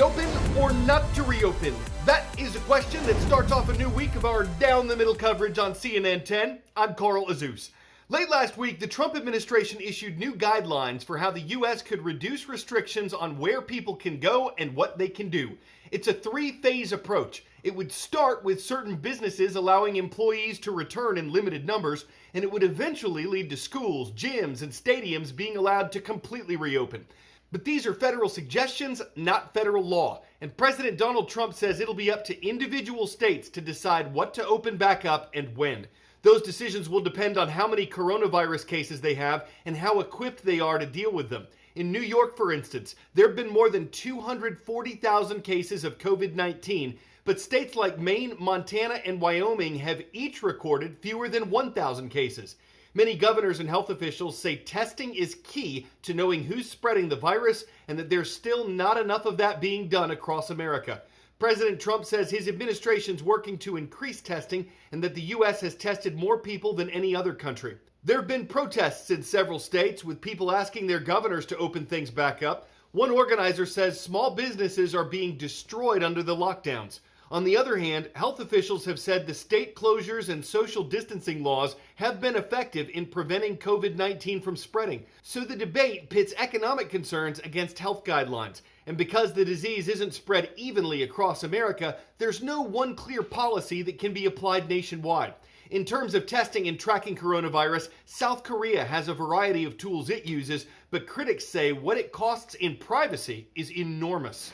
reopen or not to reopen? That is a question that starts off a new week of our down the middle coverage on CNN 10. I'm Carl Azuz. Late last week, the Trump administration issued new guidelines for how the U.S. could reduce restrictions on where people can go and what they can do. It's a three-phase approach. It would start with certain businesses allowing employees to return in limited numbers, and it would eventually lead to schools, gyms, and stadiums being allowed to completely reopen. But these are federal suggestions, not federal law. And President Donald Trump says it'll be up to individual states to decide what to open back up and when. Those decisions will depend on how many coronavirus cases they have and how equipped they are to deal with them. In New York, for instance, there have been more than 240,000 cases of COVID-19, but states like Maine, Montana, and Wyoming have each recorded fewer than 1,000 cases. Many governors and health officials say testing is key to knowing who's spreading the virus and that there's still not enough of that being done across America. President Trump says his administration's working to increase testing and that the U.S. has tested more people than any other country. There have been protests in several states with people asking their governors to open things back up. One organizer says small businesses are being destroyed under the lockdowns. On the other hand, health officials have said the state closures and social distancing laws have been effective in preventing COVID-19 from spreading. So the debate pits economic concerns against health guidelines. And because the disease isn't spread evenly across America, there's no one clear policy that can be applied nationwide. In terms of testing and tracking coronavirus, South Korea has a variety of tools it uses, but critics say what it costs in privacy is enormous.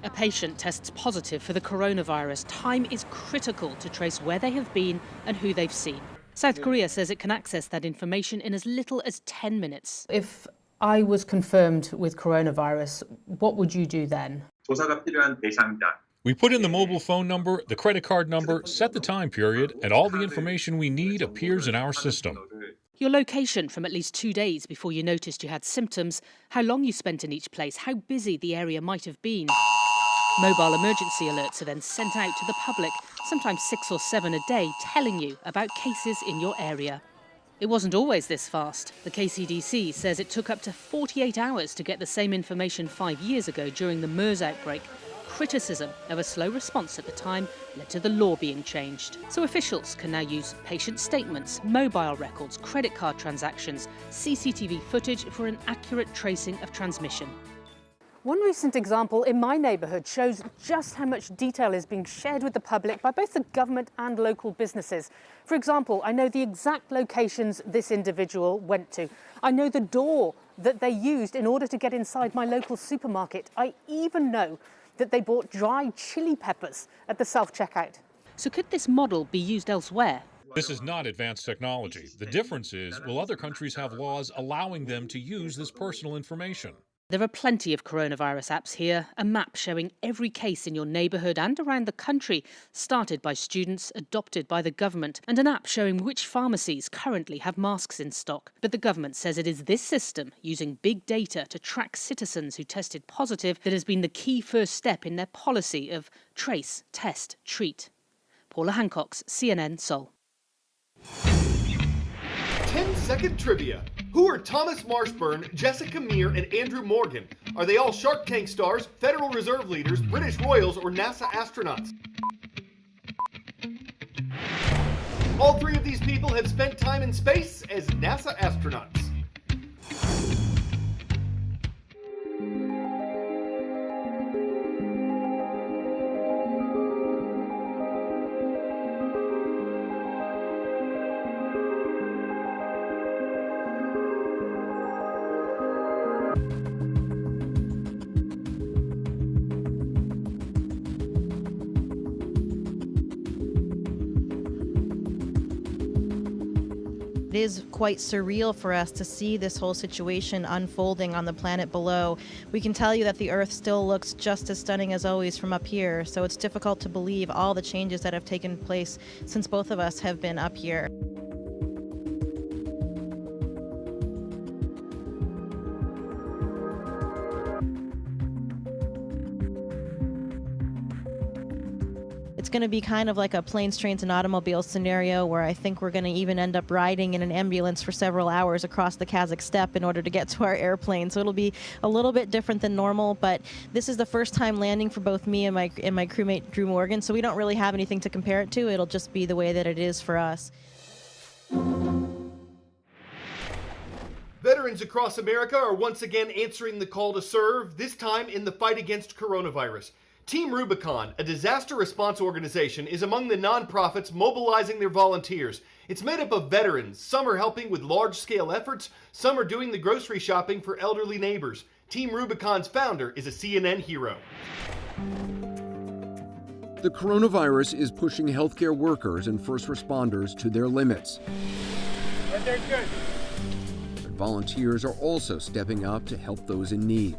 A patient tests positive for the coronavirus. Time is critical to trace where they have been and who they've seen. South Korea says it can access that information in as little as 10 minutes. If I was confirmed with coronavirus, what would you do then? 조사가 필요한 대상자. We put in the mobile phone number, the credit card number, set the time period, and all the information we need appears in our system. Your location from at least 2 days before you noticed you had symptoms, how long you spent in each place, how busy the area might have been. Mobile emergency alerts are then sent out to the public, sometimes 6 or 7 a day, telling you about cases in your area. It wasn't always this fast. The KCDC says it took up to 48 hours to get the same information 5 years ago during the MERS outbreak. Criticism of a slow response at the time led to the law being changed. So officials can now use patient statements, mobile records, credit card transactions, CCTV footage for an accurate tracing of transmission. One recent example in my neighbourhood shows just how much detail is being shared with the public by both the government and local businesses. For example, I know the exact locations this individual went to. I know the door that they used in order to get inside my local supermarket. I even know that they bought dried chili peppers at the self-checkout. So could this model be used elsewhere? This is not advanced technology. The difference is, will other countries have laws allowing them to use this personal information? There are plenty of coronavirus apps here, a map showing every case in your neighbourhood and around the country, started by students, adopted by the government, and an app showing which pharmacies currently have masks in stock. But the government says it is this system, using big data to track citizens who tested positive, that has been the key first step in their policy of trace, test, treat. Paula Hancock's CNN Seoul. 10-second trivia. Who are Thomas Marshburn, Jessica Meir, and Andrew Morgan? Are they all Shark Tank stars, Federal Reserve leaders, British royals, or NASA astronauts? All three of these people have spent time in space as NASA astronauts. It is quite surreal for us to see this whole situation unfolding on the planet below. We can tell you that the Earth still looks just as stunning as always from up here, so it's difficult to believe all the changes that have taken place since both of us have been up here. It's It's going to be kind of like a planes, trains, and automobiles scenario where I think we're going to even end up riding in an ambulance for several hours across the Kazakh steppe in order to get to our airplane. So it'll be a little bit different than normal, but this is the first time landing for both me and my crewmate Drew Morgan, so we don't really have anything to compare it to. It'll just be the way that it is for us. Veterans across America are once again answering the call to serve, this time in the fight against coronavirus. Team Rubicon, a disaster response organization, is among the nonprofits mobilizing their volunteers. It's made up of veterans. Some are helping with large-scale efforts. Some are doing the grocery shopping for elderly neighbors. Team Rubicon's founder is a CNN hero. The coronavirus is pushing healthcare workers and first responders to their limits. But they're good. But volunteers are also stepping up to help those in need.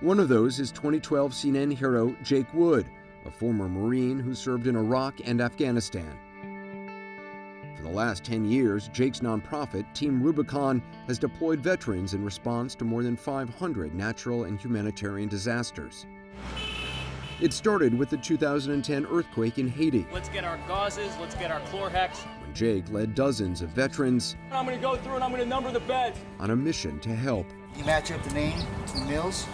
One of those is 2012 CNN hero Jake Wood, a former Marine who served in Iraq and Afghanistan. For the last 10 years, Jake's nonprofit, Team Rubicon, has deployed veterans in response to more than 500 natural and humanitarian disasters. It started with the 2010 earthquake in Haiti. Let's get our gauzes, let's get our Chlorhex. When Jake led dozens of veterans I'm gonna go through and I'm gonna number the beds. on a mission to help. You match up the name to the meals.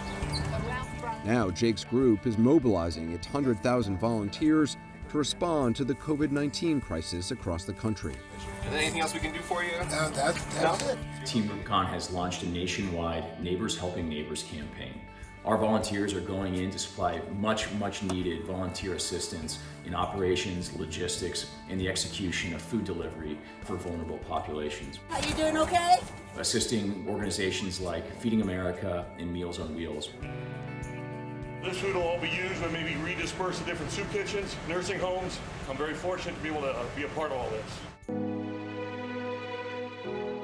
Now Jake's group is mobilizing its 100,000 volunteers to respond to the COVID-19 crisis across the country. Is there anything else we can do for you? No, that's it. Team Rubicon has launched a nationwide Neighbors Helping Neighbors campaign. Our volunteers are going in to supply much needed volunteer assistance in operations, logistics, and the execution of food delivery for vulnerable populations. How you doing, okay? Assisting organizations like Feeding America and Meals on Wheels. This food will all be used and maybe redispersed to different soup kitchens, nursing homes. I'm very fortunate to be able to be a part of all this.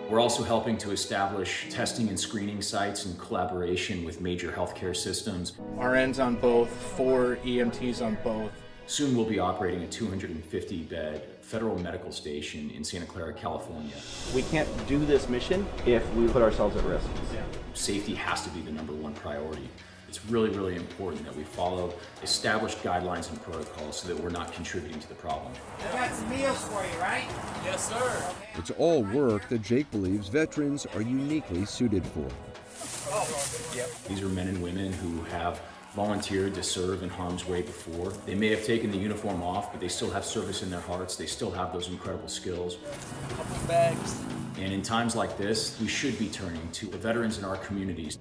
We're also helping to establish testing and screening sites in collaboration with major healthcare systems. RNs on both, 4 EMTs on both. Soon we'll be operating a 250-bed federal medical station in Santa Clara, California. We can't do this mission if we put ourselves at risk. Safety has to be the #1 priority. It's really important that we follow established guidelines and protocols so that we're not contributing to the problem. I got some meals for you, right? Yes, sir. It's all work that Jake believes veterans are uniquely suited for. These are men and women who have volunteered to serve in harm's way before. They may have taken the uniform off, but they still have service in their hearts. They still have those incredible skills. Couple bags. And in times like this, we should be turning to the veterans in our communities.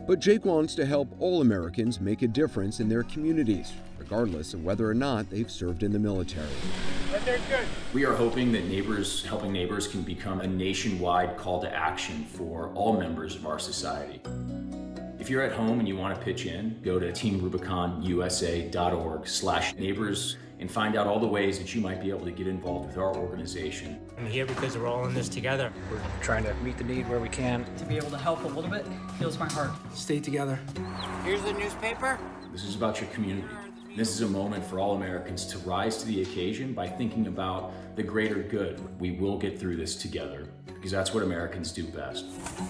But Jake wants to help all Americans make a difference in their communities, regardless of whether or not they've served in the military. But they're good. We are hoping that Neighbors Helping Neighbors can become a nationwide call to action for all members of our society. If you're at home and you want to pitch in, go to teamrubiconusa.org/neighbors and find out all the ways that you might be able to get involved with our organization. I'm here because we're all in this together. We're trying to meet the need where we can. To be able to help a little bit fills my heart. Stay together. Here's the newspaper. This is about your community. This is a moment for all Americans to rise to the occasion by thinking about the greater good. We will get through this together because that's what Americans do best.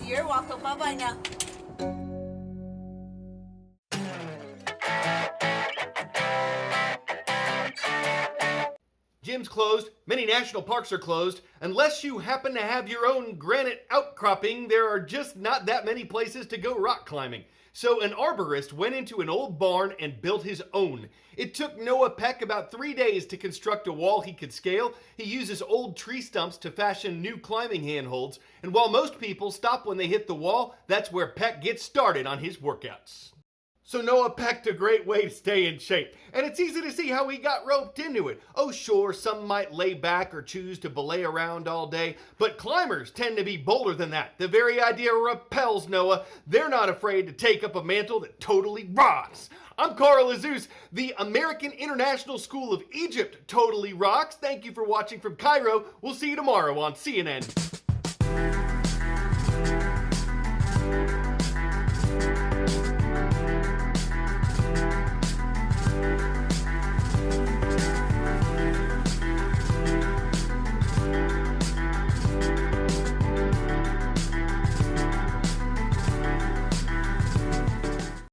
You're welcome. Bye-bye now. Gyms closed, many national parks are closed. Unless you happen to have your own granite outcropping, there are just not that many places to go rock climbing. So an arborist went into an old barn and built his own. It took Noah Peck about 3 days to construct a wall he could scale. He uses old tree stumps to fashion new climbing handholds. And while most people stop when they hit the wall, that's where Peck gets started on his workouts. So Noah picked a great way to stay in shape, and it's easy to see how he got roped into it. Oh sure, some might lay back or choose to belay around all day, but climbers tend to be bolder than that. The very idea repels Noah. They're not afraid to take up a mantle that totally rocks. I'm Carl Azouz. The American International School of Egypt totally rocks. Thank you for watching from Cairo. We'll see you tomorrow on CNN.